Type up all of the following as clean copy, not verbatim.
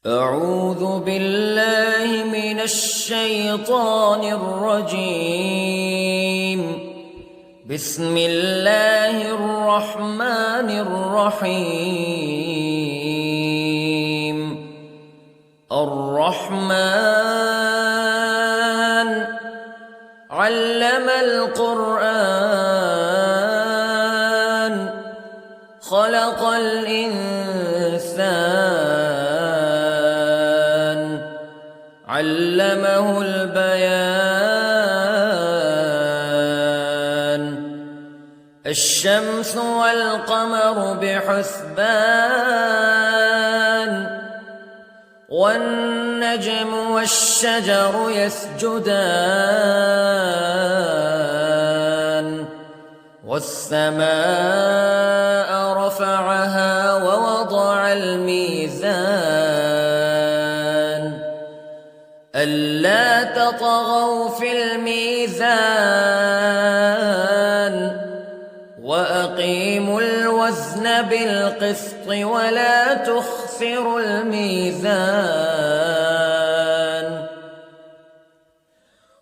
أعوذ بالله من الشيطان الرجيم. بسم الله الرحمن الرحيم. الرحمن علم القرآن خلق الإنسان علمه البيان. الشمس والقمر بحسبان والنجم والشجر يسجدان والسماء رفعها ووضع الميزان ألا تطغوا في الميزان وأقيموا الوزن بالقسط ولا تخسروا الميزان.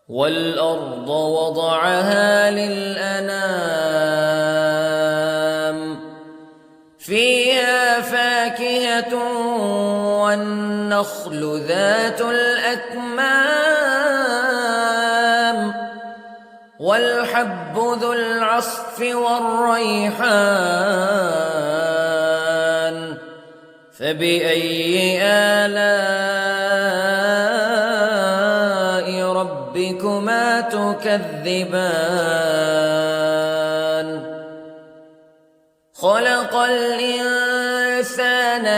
والأرض وضعها للأنام فيها فاكهة والنخل ذات الأكمام والحب ذو العصف والريحان فبأي آلاء ربكما تكذبان. خلق الإنسان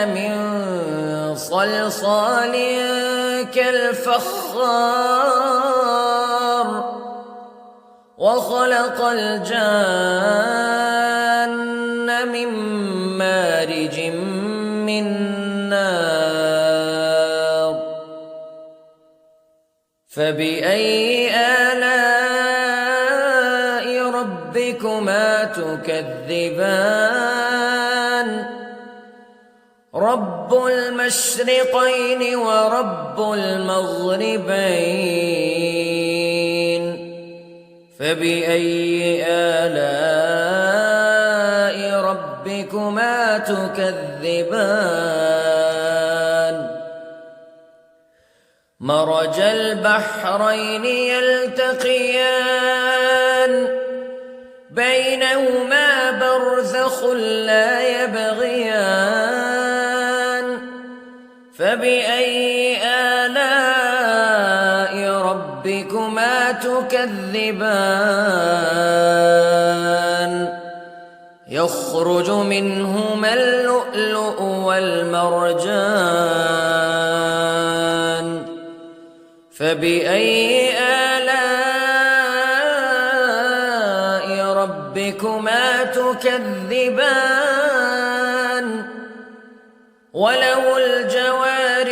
من صلصال كالفخار وخلق الجان من مارج من نار فبأي آلاء ربكما تكذبان. رب المشرقين ورب المغربين فبأي آلاء ربكما تكذبان. مرج البحرين يلتقيان بينهما برزخ لا يبغيان فبأي آلاء ربكما تكذبان. يخرج منهما اللؤلؤ والمرجان فبأي آلاء ربكما تكذبان. وله الجوار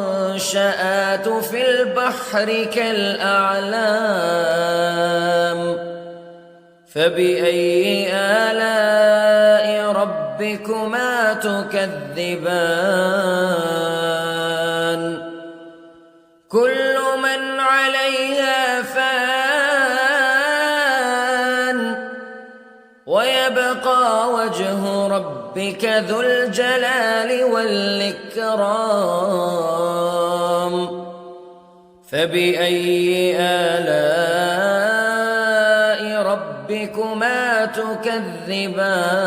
المنشآت في البحر كالأعلام فبأي آلاء ربكما تكذبان. كل من عليها فان ويبقى وجه ربك ذو الجلال والإكرام فبأي آلاء ربكما تكذبان.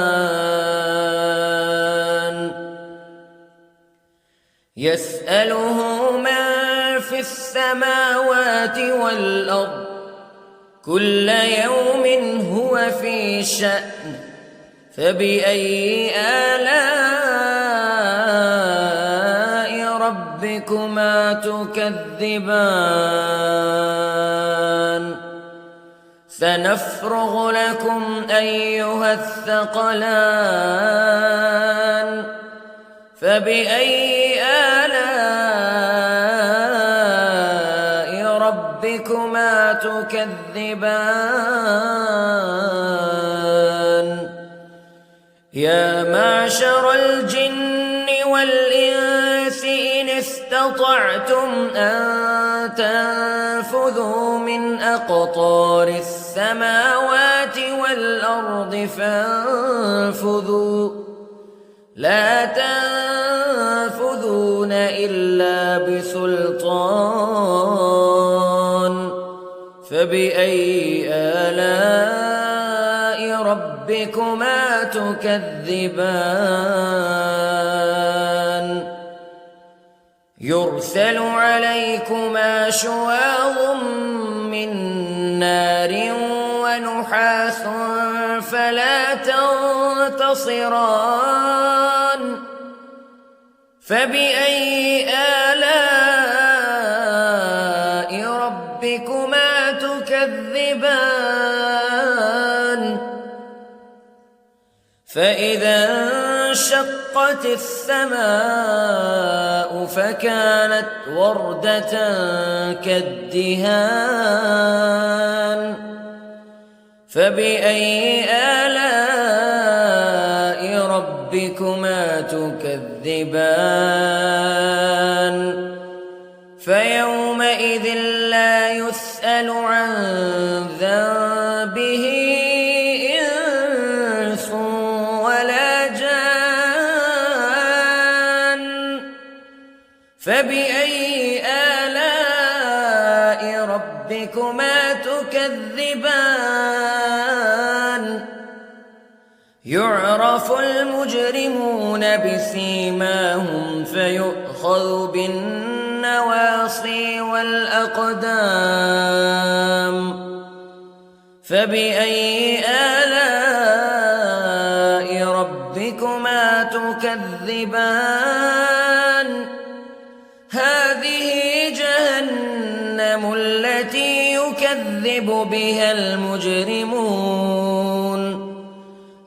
يسأله من في السماوات والأرض كل يوم هو في شأن فبأي آلاء ربكما تكذبان. سنفرغ لكم أيها الثقلان فبأي آلاء ربكما تكذبان. يا معشر الجن والإنس استطعتم أن تنفذوا من أقطار السماوات والأرض فانفذوا لا تنفذون إلا بسلطان فبأي آلاء ربكما تكذبان يرسل عليكما شواظ من نار ونحاس فلا تنتصران فبأي آلاء ربكما تكذبان فإذا انشقت السماء فكانت وردة كالدهان فبأي آلاء ربكما تكذبان فيومئذ لا يسأل عن ذنبه إنس ولا جان فبأي آلاء ربكما تكذبان يعرف المجرمون بسيماهم فيؤخذ بالنواصي والأقدام فبأي آلاء ربكما تكذبان هذه جهنم التي يكذب بها المجرمون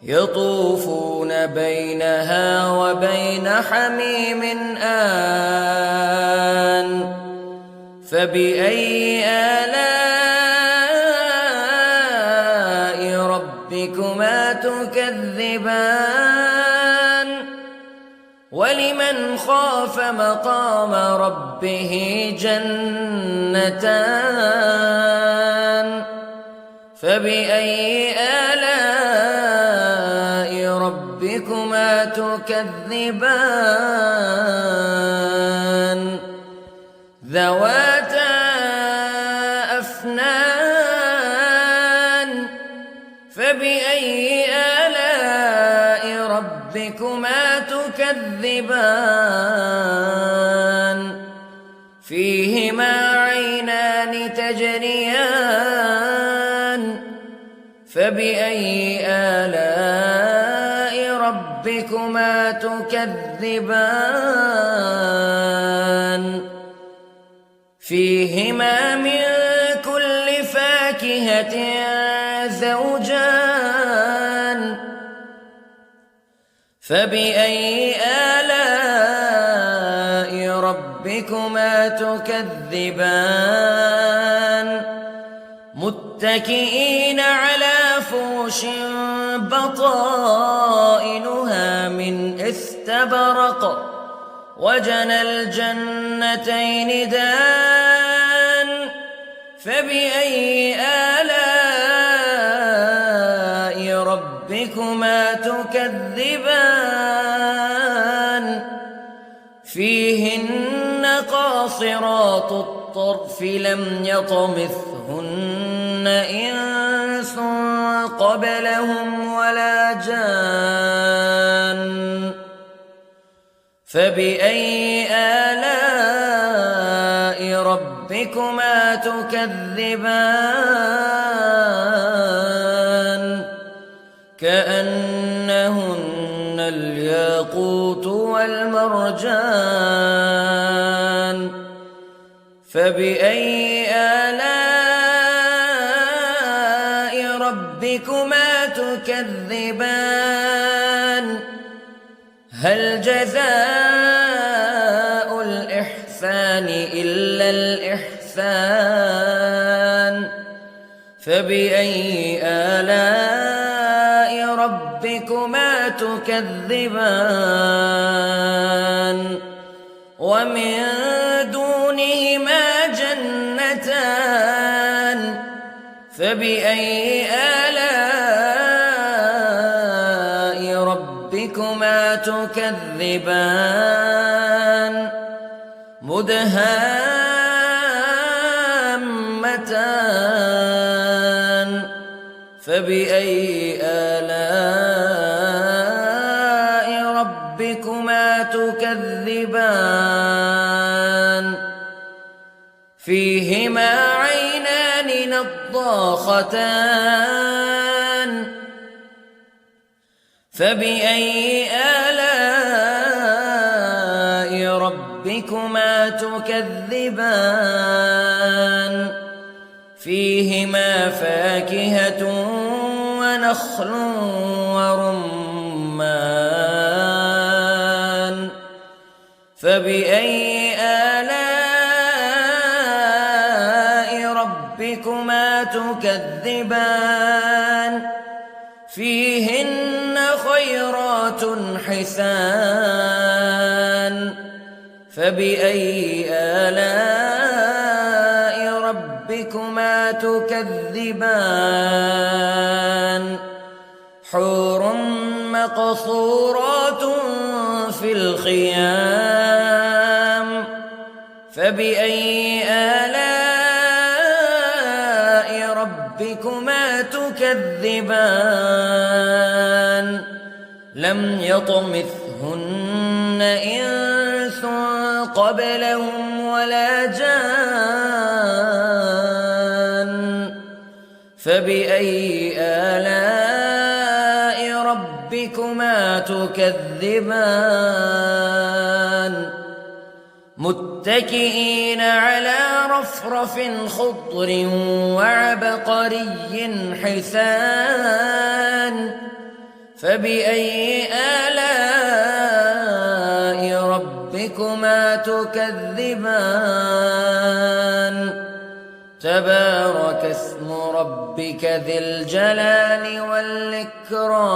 يطوفون بينها وبين حميم آن فبأي آلاء ربكما تكذبان ولمن خاف مقام ربه جنتان فبأي آلاء ربكما تكذبان ذواتا أفنان فبأي آلاء ربكما تكذبان فيهما عينان تجريان فبأي آلاء ربكما تكذبان فيهما من كل فاكهة زوجان فبأي آلاء ربكما تكذبان متكئين على فرش بطائنها من استبرق وجنى الجنتين دان فبأي آلاء ربكما تكذبان فيهن قاصرات الطرف لم يطمثهن إنس قبلهم ولا جان فبأي آلاء ربكما تكذبان كأنهن الياقوت والمرجان فبأي آلاء ربكما تكذبان هل جزاء الإحسان إلا الإحسان فبأي آلاء ربكما تكذبان ومن دونهما جنتان فبأي آلاء ربكما تكذبان مدهامتان فبأي آلاء ربكما تكذبان فيهما عينان نضاختان فبأي آلاء ربكما تكذبان فيهما فاكهة ونخل ورمان فبأي آلاء ربكما تكذبان فيهن خيرات حسان فبأي آلاء ربكما تكذبان حور مقصورات في الخيام فبأي آلاء ربكما تكذبان لم يطمثهن إنس قبلهم ولا جان فبأي آلاء ربكما تكذبان متكئين على رفرف خضر وعبقري حسان فبأي آلاء ربكما تكذبان تبارك اسم ربك ذي الجلال والإكرام